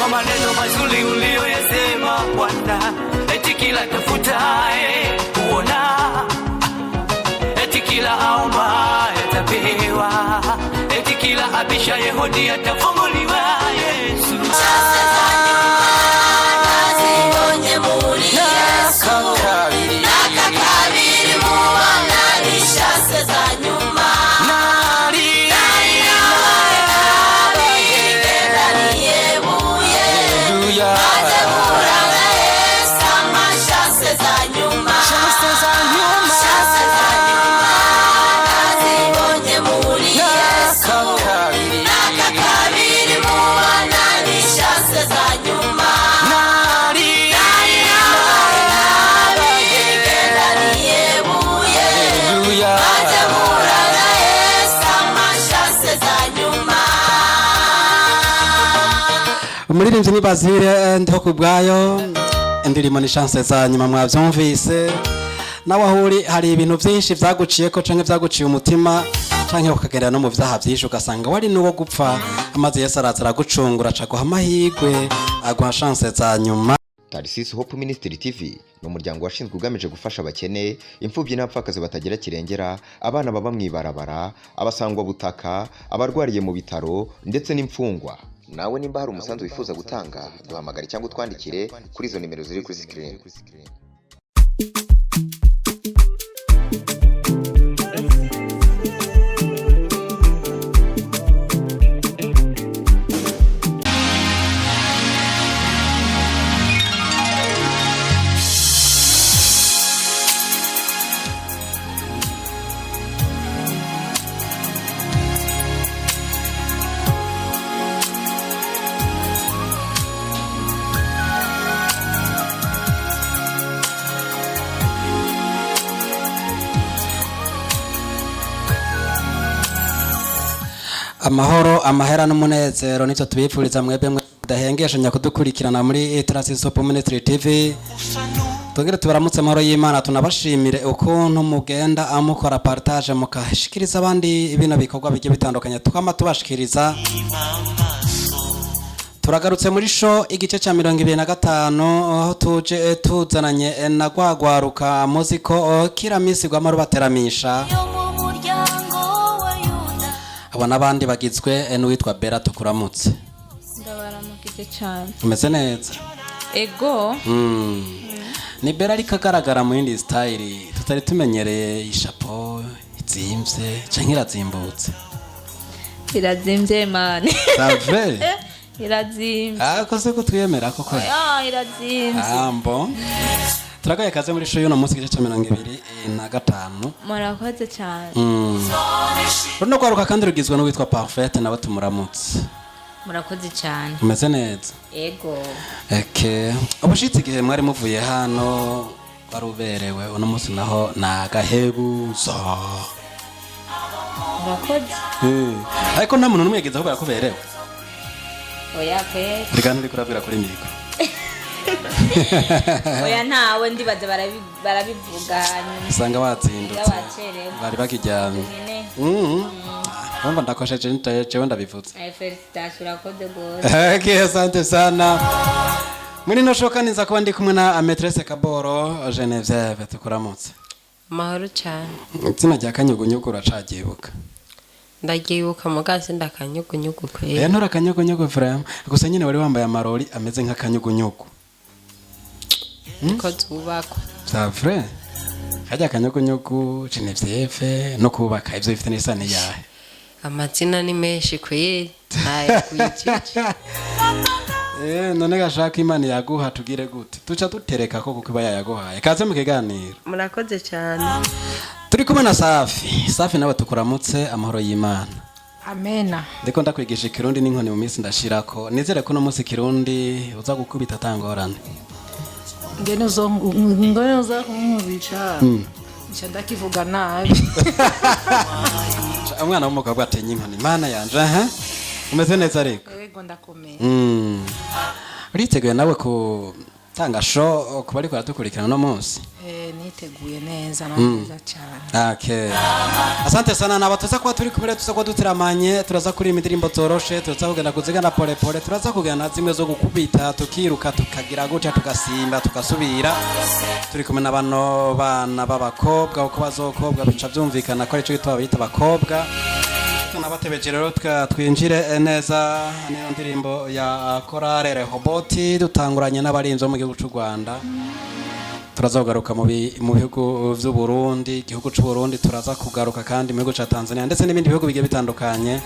kwa maneno mazuri uliyoyasema Bwana, eti kila tafutaye kuona, eti kila aomba atapewa, eti kila abishaye hodi atafunguliwa. Yesu nazibonye muri Yesu nakakabiri muwana nishase za nyuma umuririmbyi ni Bazile ndiho kubwayo indirimbo ni chance za nyuma mwavyumvise nawe ahuri hari ibintu byinshi vyaguciye ko canke vyaguciye umutima canke ukagenda no mu vyaha byinshi ugasanga wari nuwo gupfa amaze Yesu arazara gucungura caguha amahigwe aguha chance za nyuma. Tarisisi Hope Ministry TV ni umuryango washinzwe ugamije gufasha abakene, imfubyi n'abapfakazi batagira kirengera, abana baba mwibarabara, abasangwa butaka, abarwariye mu bitaro ndetse n'imfungwa. Nawe nimba hari umusanzu wifuza gutanga, duhamagare cyangwa utwandikire kuri izo nimero ziri kuri screen. Amahoro amahera n'umunezero nicyo tubipfuriza mwebwe mudahengeshanya kudukurikirana muri Tarisisi Hope Ministry TV. Tugire tubaramutse amahoro y'Imana, tunabashimire ukuntu mugenda amukora partage mukashikiriza abandi ibintu bikorwa bije bitandukanye twama tubashikiriza. Turagarutse muri show igice cya 25 aho tuje tuzananye na gwagwaruka muziko kira misi gwa maru bateramisha aba nabandi bagizwe n'uwitwa Bera tukuramutse. Ndabaramukije cyane. Umeze neza? Ego. Ni Bera ari kagaragara mu yindi style tutari tumenyereye ishapo izimvye canke irazimbutse. Irazimvye man. Save? Irazimvye. Ko se ko twiyemera koko? Irazimvye. Ambo. Turagaye kaze muri show y'uno munsi gice cya 25. Murakoze cyane. Runo kwaruka kandi rugizwe n'uwitwa Parfait nawe tumuramutse. Murakoze cyane. Umeze neza? Ego. Okay. Ubushitsi gihe mwari muvuye hano baruberewe uno munsi naho nagahebuza. Murakoze. Ariko nta muntu numwe yageze aho barakuberewe. Oya pe. Rigana uri kurabwira kuri mikro. Oya ntawe ndibaze barabivuga usanga watsindutse bari bakiryamye. Wumva ndakosheje ntewe ndabivutse. Felicitation urakoze gose. Okay, asante sana. Muri no shoka niza kuba ndi kumwe na Maîtresse Kaboro Geneviève tukuramutse. Mahoro cyane. Tsina rya kanyugunyugu uracagibuka. Ndagibuka mugase ndakanyugunyugu kwe. Ntura kanyugunyugu frame. Gusa nyine wari wambaye amarori ameze nk'akanyugunyugu. Ko tubakwa. Ça vrai? Hajya kanyugunyugu Geneviève no kubaka ivyo bifite n'isano yahe. Amazina ni menshi kwe. Naye kuyikici. None gashaka Imana yaguha tugire gute? Tuca dutereka ko kuko yayaguhaye. Kaze mu kiganiro. Murakoze cyane. Turi kumwe na Safi. Safi nawe tukuramutse amahoro y'Imana. Amena. Ndiko ndakwigisha Kirundi n'inkoni mu minsi ndashirako. Nizere ko no munsi Kirundi uza gukubita tangorane. Ngene uza kumubisha. Nshanda kivuga nabi. Umwana w'umugabo atenye inkoni. Mana yanje umeze neza ariko. Yego ndakomeye. Uriteguye nawe ku tanga show ku bari kwatukurikirana no munsi. niteguye neza neza cyane. Okay. Asante sana na batuza kwa turi kumere tuza kwa dutiramanye turaza kuri indirimbo zoroshe turaza kugenda kuzigana pole pole turaza kugana zimwe zo gukubita tukiruka tukagira gutya tugasimba tugasubira turi kumwe n'abano bana b'abakobwa uko bazokobwa bica byumvikana ko ari cyo gitwa bita abakobwa tunabatebeje rero twinjire neza niyo ndirimbo ya Chorale Rehoboth dutanguranye n'abarinzo mu gihugu cy'u Rwanda turaza kugaruka mu bihugu by'u Burundi igihugu cy'u Burundi turaza kugaruka kandi mu gihugu cya Tanzania ndetse n'ibindi bihugu bigiye bitandukanye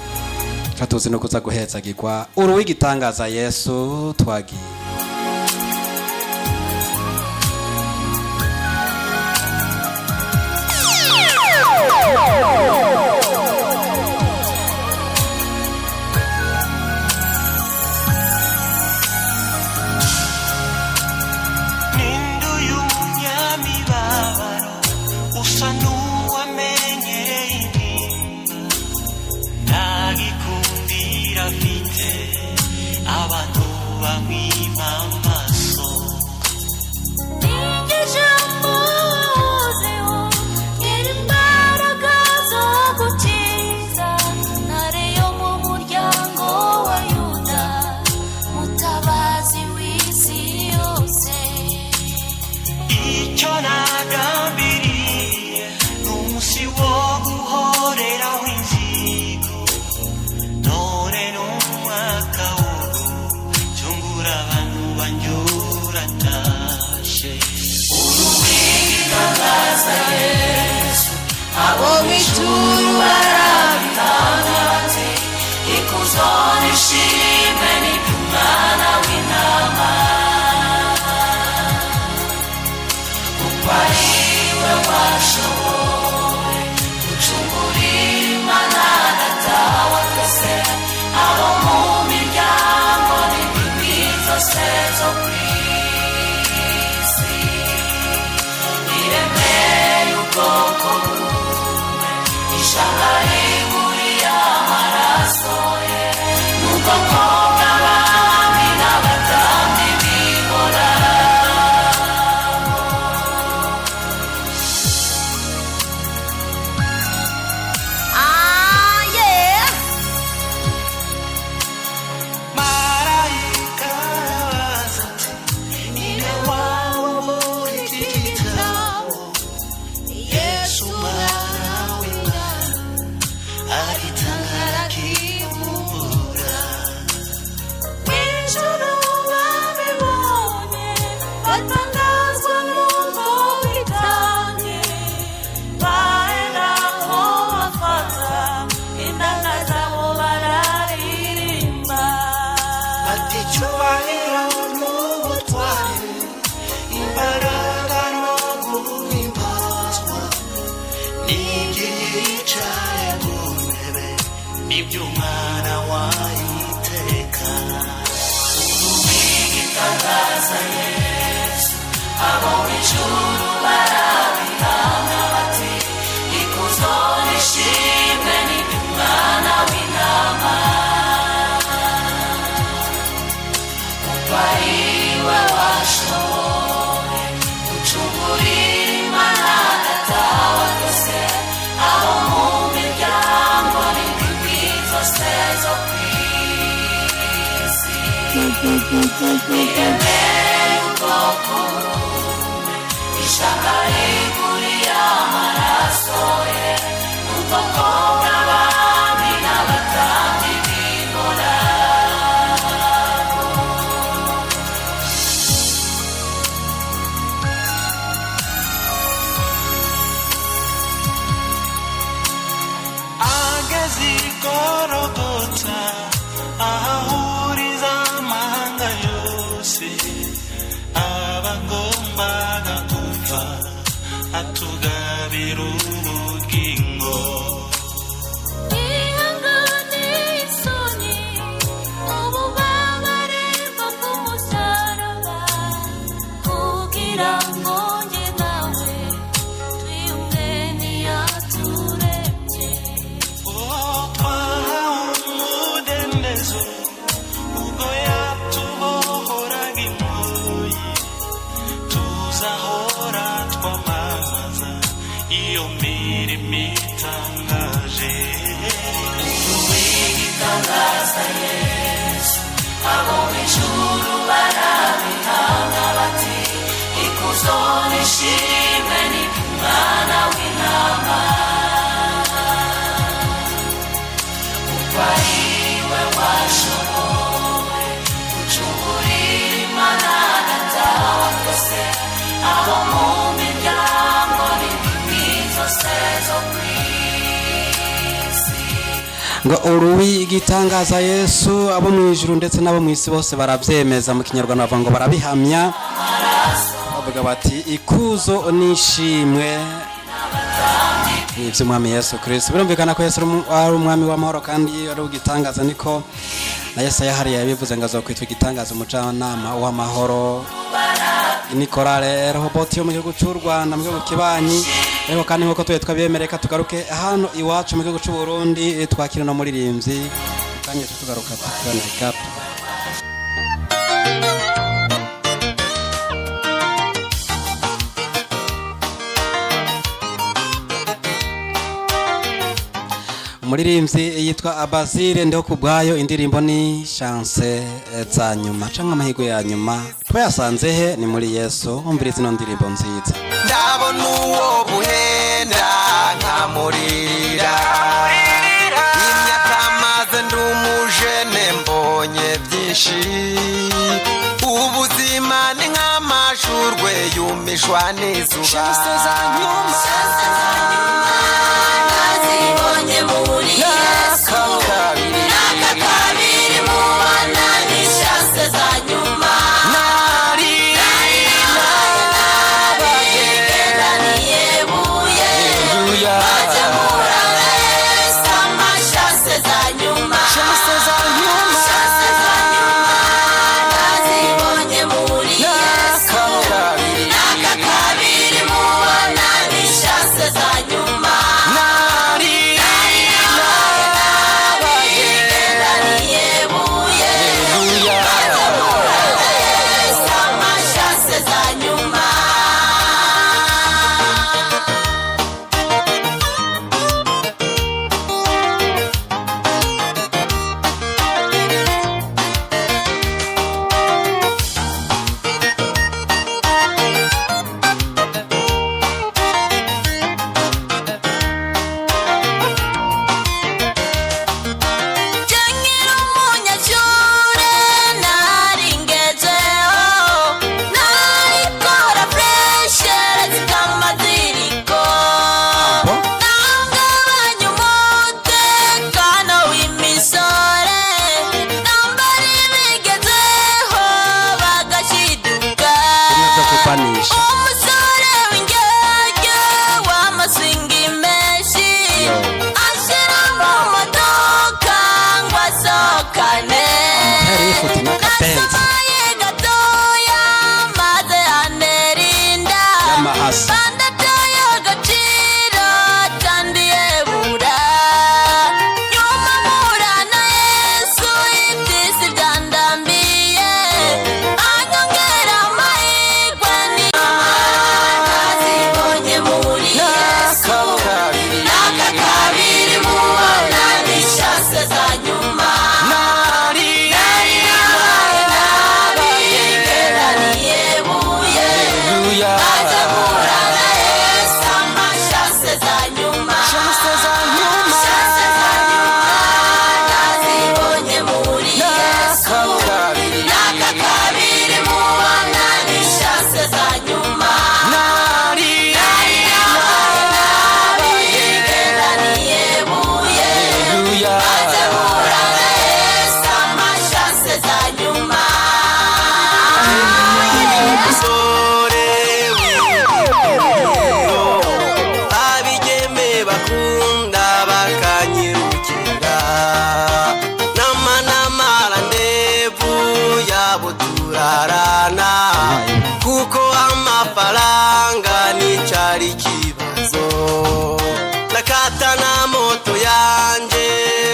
tuzi no kuza guhezagirwa uruwigitangaza Yesu twagiye tuzahora twama ngo uruwi igitangaza Yesu abo mu ijuru ndetse nabo mu isi bose baravyemeza mu kinyarwanda bavuga ngo barabihamya bavuga bati ikuzo nishimwe n'ivyo umwami Yesu Kristo. Birumvikana ko Yesu ari umwami w'amahoro kandi ari ugitangaza, niko na Yesaya hari yabivuze ngo azokwitwa igitangaza umucanama w'amahoro. Nikorale Rehoboth yo mu gihugu cy'u Rwanda mu gihugu kibanyi, rero kandi nkuko twabiyemereka tugaruke hano iwacu mu gihugu cy'u Burundi twakira no muririmbyi kandi tugaruka tukana gato. Umuririmbyi yitwa Abazire Ndiho Kubwayo, indirimbo ni chance za nyuma canke amahirwe ya nyuma. Twayasanze he? Ni muri Yesu. Umvirize ino ndirimbo nziza. Ndabona uwo buhenda nkamurira, imyaka maze ndumujene mbonye byinshi, ubuzima ni nk'amashurwe yumishwa n'izuba. nazibonye muri Yesu nakakabiri mubona ni chance za nyuma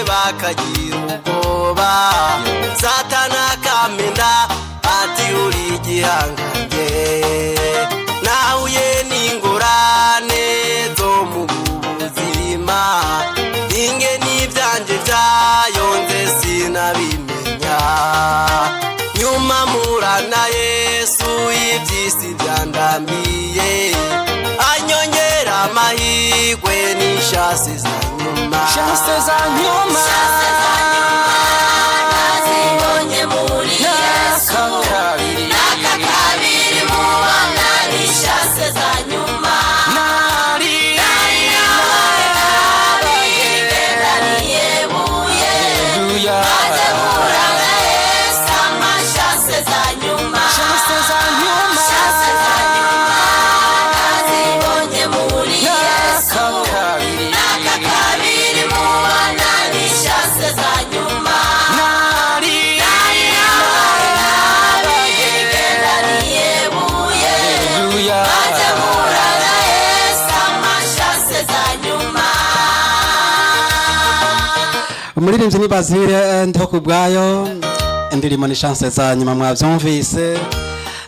bakagira ubwoba, Satana kamenda ati uri igihangange, nahuye n'ingorane zo mu buzima, ninge n'ivyanje vyayonze sinabimenya, nyuma murana Yesu ivy'isi vyandambiye, anyongera amahirwe n'ishase za nyuma, shase za nyuma nazibonye muri Yesu nakakabiri mubona ni chance za nyuma nari nabagendaniye buye za nyuma chance za nyuma chance za nyuma nazibonye muri Yesu n'aka kabiri mu bana ni chance za nyuma umuririmbyi ni Bazile ndiho kubwayo indirimbo ni chance za nyuma mwavyumvise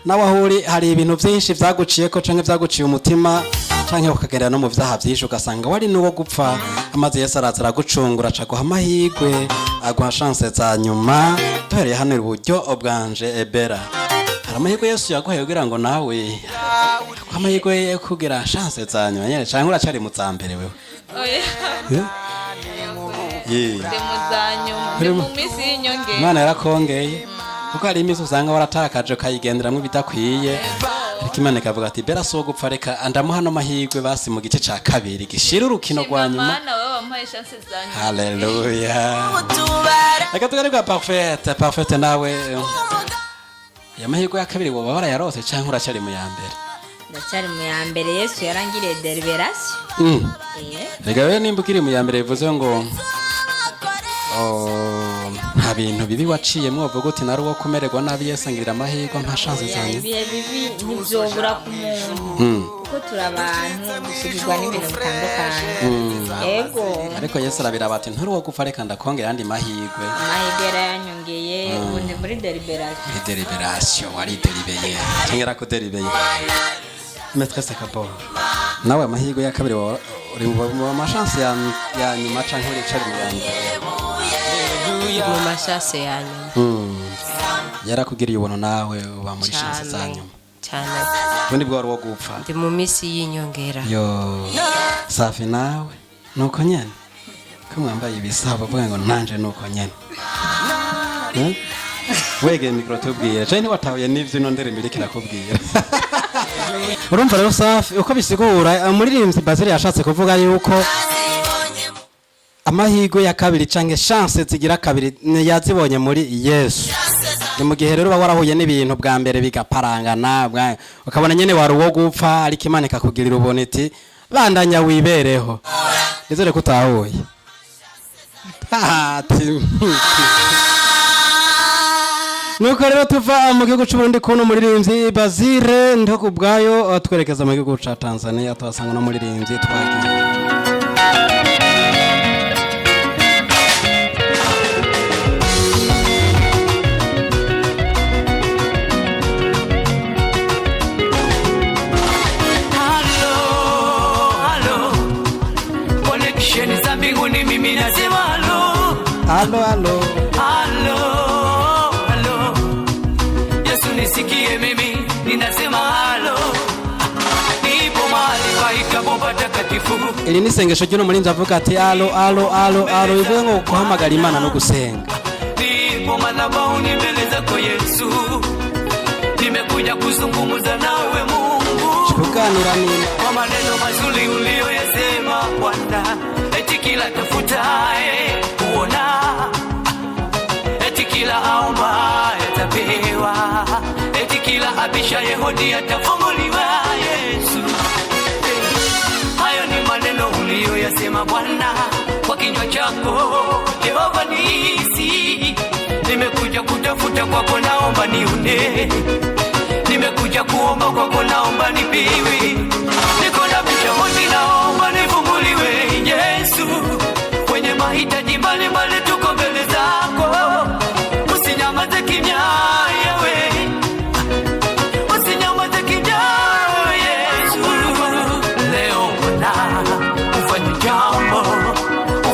nawe ahuri hari ibintu byinshi vyaguciyeko canke vyaguciye umutima canke ukagerera no mu vyaha vyinshi ugasanga wari nuwo gupfa amaze Yesu araza aragucungura acaguha amahigwe aguha chance za nyuma duhereye hano uburyo bwanje ebera hari amahigwe Yesu yaguhaye kugira ngo nawe amahigwe kugira chance za nyuma nyene canke uracari mu zambere wewe Imana yarakongeye kuko hari imisi usanga waratakaje ukayigenderamwo ibidakwiye ariko Imana ikavuga ati bera so gupfa reka andamuha no mahirwe basi mu gice ca kabiri gishira urukino rwa nyuma. Haleluya. Reka tugare kwa Parfaite nawe ya mahirwe ya kabiri woba warayarose canke uracari mu ya mbere? Ndacyari mu ya mbere. Yesu yarangiriye deliberation. Rega wewe nimba ukiri mu ya mbere bivuze ngo nta bintu bibi waciyemwo uvuga uti nari uwo kumererwa nabi Yesu angirira amahirwe mpa chance zanjye. Ibihe bibi ntivyobura ku muntu kuko turi abantu dushigirwa n'ibintu bitandukanye. Yego ariko Yesu arabira bati nturi uwo gupfa reka ndakongera andi mahirwe. Amahirwe yaranyongeye ubundi muri deliberation. Deliberation wari delibeye cyangwa ko delibeye Maîtresse Kabor nawe amahirwe ya kabiri uri mu machance ya nyuma canke uri cari mu yandi mu mashase ya nyuma yarakugiriye ubona nawe uba muri chance za nyuma cyane ubundi bwo wo gupfa ndi mu misi y'inyongera yo safi nawe nuko nyene ko mwambaye ibisabo vuga ngo nanje nuko nyene wege mikro tubwira cyane watahuye n'ivyo no ndere mbirikira kubwira urumva rero safi uko bisigura umuririmbyi Bazile yashatse kuvuga yuko amahirwe ya kabiri canke chance zigira kabiri yazibonye muri Yesu. Ni mu gihe rero warahuye n'ibintu bwa mbere bigaparangana ukabona nyene wari uwo gupfa ariko Imana ikakugirira uboneti bandanya wibereho nizere kutahuye nuko rero tuva mu gihugu c'Uburundi kuno muririmbyi Bazile ndiho kubwayo twerekeza mu gihugu ca Tanzania twasanga no muririmbyi twagiye Halo halo halo Yesu nisikie mimi ninasema halo nipo mahali paita bomba takatifu. Ili ni sengesho ry'uno murinzi avuga ati alo bivuye ngo guhamagara Imana no gusenga. Nipo madhabahuni mbele zako Yesu, nimekuja kuzungumza nawe Mungu, kuganira nini kwa maneno mazuri uliyoyasema Bwana, eti kila tafutaye kuona, eti kila aomba atapewa, eti kila abishaye hodi atafunguliwa. Yesu, hayo ni maneno uliyoyasema Bwana kwa kinywa chako Jehova Nisi. Nimekuja kutafuta kwako, naomba nione, nimekuja kuomba kwako, naomba nipewe, niko na bisha hodi, naomba nifunguliwe. Yesu, kwenye mahitaji mbalimbali tuko mbele zako, usinyamaze kimya yawe, usinyamaze kimya Yesu. Leo Bwana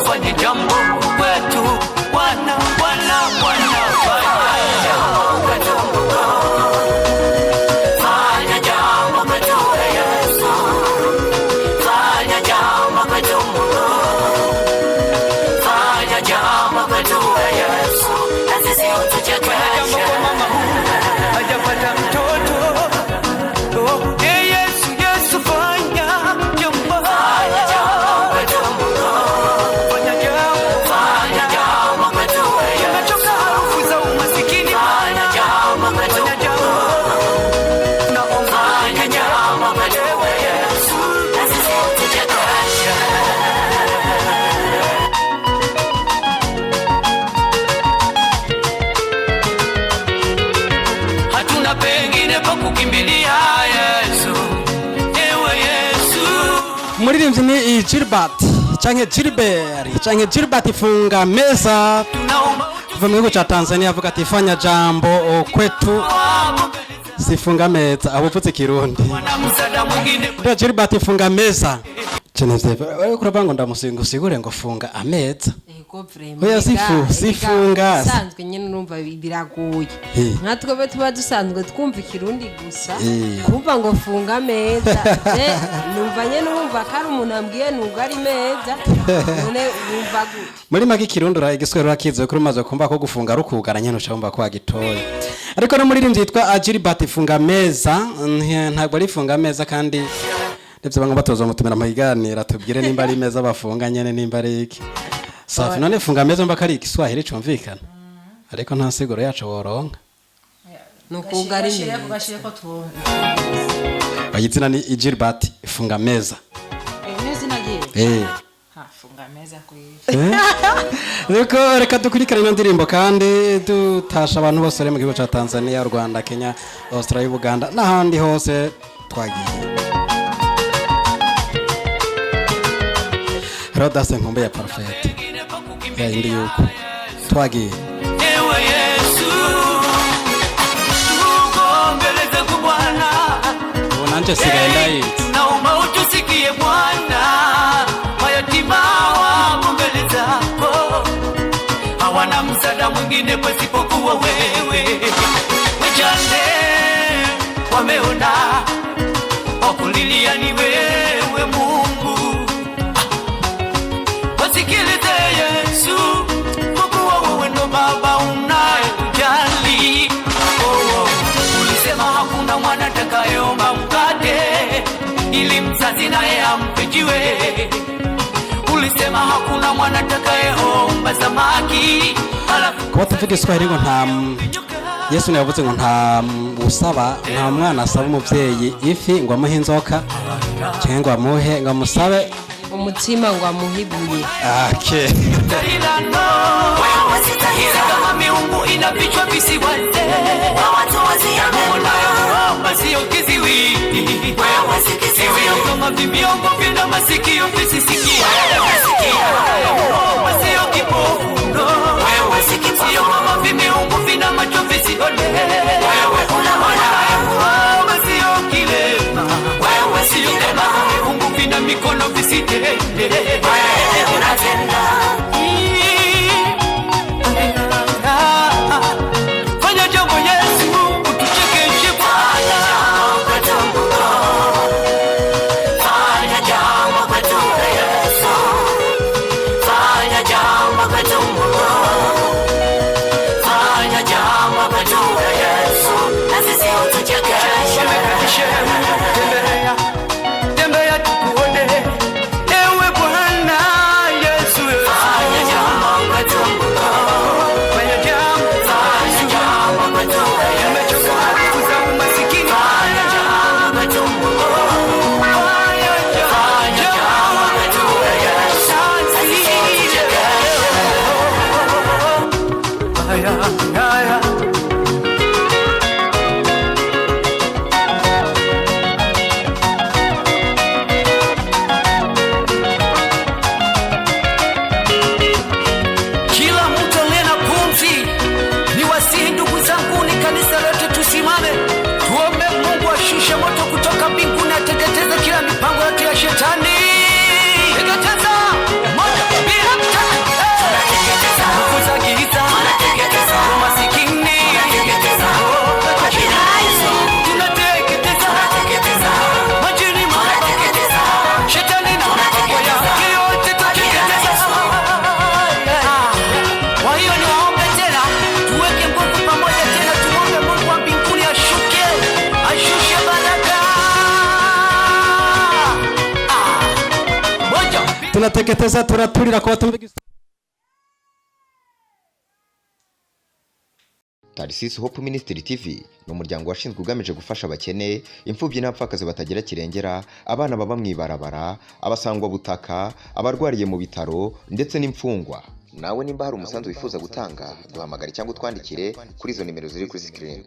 ufanye jambo kwetu Bwana, fanya jambo kwetu pengine pa kukimbilia Yesu, ewe Yesu. Umuririmbyi ni Gilbert canke Gilbert canke Gilbert Funga Meza kuva mu gihugu ca Tanzania, avuga ati fanya jambo kwetu sifunga meza, abupfutse Kirundi. Gilbert Funga Meza wewe kurabango ndamusigure ngo funga ameza. Oya sifunga sanzwe nyene numva biragoye. Natwe tuba dusanzwe twumva Kirundi gusa. Kumva ngo funga ameza. Numva nyene numva kari umuntu ambwiye nubwo ari meza. None numva gute. Muri make Kirundi igiswero rakize kuri maze kumva ko gufunga rukugara nyene ucumva ko agitoye. Ariko no muri rimwe yitwa Gilbert Funga Meza ntabwo ari funga ameza kandi ndetse banga batoza mutumira amahiganira tubwire nimba ari meza bafunga nyene nimba ari iki. Safi none funga meza mba kari Kiswahili cumvikana. Ariko nta siguro yacu woronka. Nukuga ari meza. Bashire ko tuwumva. Bayitsina ni Gilbert Funga Meza. Nezi nagiye. Funga meza kwiye. Reka dukurikirane indirimbo kandi dutasha abantu bose mu gihugu ca Tanzania, Rwanda, Kenya, Australia, Uganda n'ahandi hose twagiye. Rodas Nkumbe ya Prophet ya indi yuko twagiye. Ewe Yesu, tugombeleze ku Bwana. Nanje sigaye ndayitse. Naomba utusikie Bwana, mayatima wako mbele zako, hawana msaada mwingine pasipokuwa wewe. Wajane wameona, wakulilia ni wewe Mungu. Wasikilize Yesu, kwa kuwa wewe ndo Baba unayetujali. Ulisema hakuna mwana atakayeomba mkate ili mzazi naye ampe jiwe. Ulisema hakuna mwana atakayeomba samaki Kwa tuvuga Kiswahili ngo nta Yesu yavuze ngo nta usaba nta mwana asaba umuvyeyi ifi ngo amuhe inzoka cyangwa amuhe ngo amusabe umutima ngo amuhibuye. Okay. Wewe sitahira kama miungu ina vichwa visiwate. Watu waziamuna sio kiziwi. Wewe sikiziwi kama vibiongo vina masikio visisikia. Sio kipofu. Wewe sikiziwi kama vimiungu vina macho visione. Wewe unaona sio kilema. Wewe sio kama miungu vina mikono visitende. Wewe unatenda. Fanya jambo Yesu, utuchekeshe Bwana. Fanya jambo kwetu Yesu. Fanya jambo kwetu Mungu. Fanya jambo kwetu Yesu. Na sisi utuchekeshe. Tembea tukuone. Ewe Bwana Yesu. Fanya jambo kwetu Mungu. Fanya jambo kwetu Yesu. Nimechoka kuza umasikini. Fanya jambo kwetu Mungu. Fanya jambo kwetu Yesu. Sisi utuchekeshe. Haya. Kila mtu aliye na pumzi, ni wasihi ndugu zangu, ni kanisa lote tusimame tuombe Mungu ashushe moto kutoka mbinguni, ateketeze kila mipango yote ya shetani. Teketeza moto bila mtaka. Tunateketeza nguvu za giza, tunateketeza umasikini, tunateketeza majina Yesu, tunateketeza majini, tunateketeza shetani na mapepo yake yote, tunateketeza. Kwa hiyo niwaombe tena, tuweke nguvu pamoja tena, tuombe Mungu wa mbinguni ashushe baraka. Moja. Tunateketeza turaturira kwa tumvigi. Tarsis Hope Ministry TV ni umuryango washinzwe ugamije gufasha abakene, imfubyi n'abapfakazi batagira kirengera, abana baba mwibarabara, abasangwa butaka, abarwariye mu bitaro ndetse n'imfungwa. Nawe nimba hari umusanzu wifuza gutanga, duhamagare cyangwa utwandikire kuri izo nimero ziri kuri screen.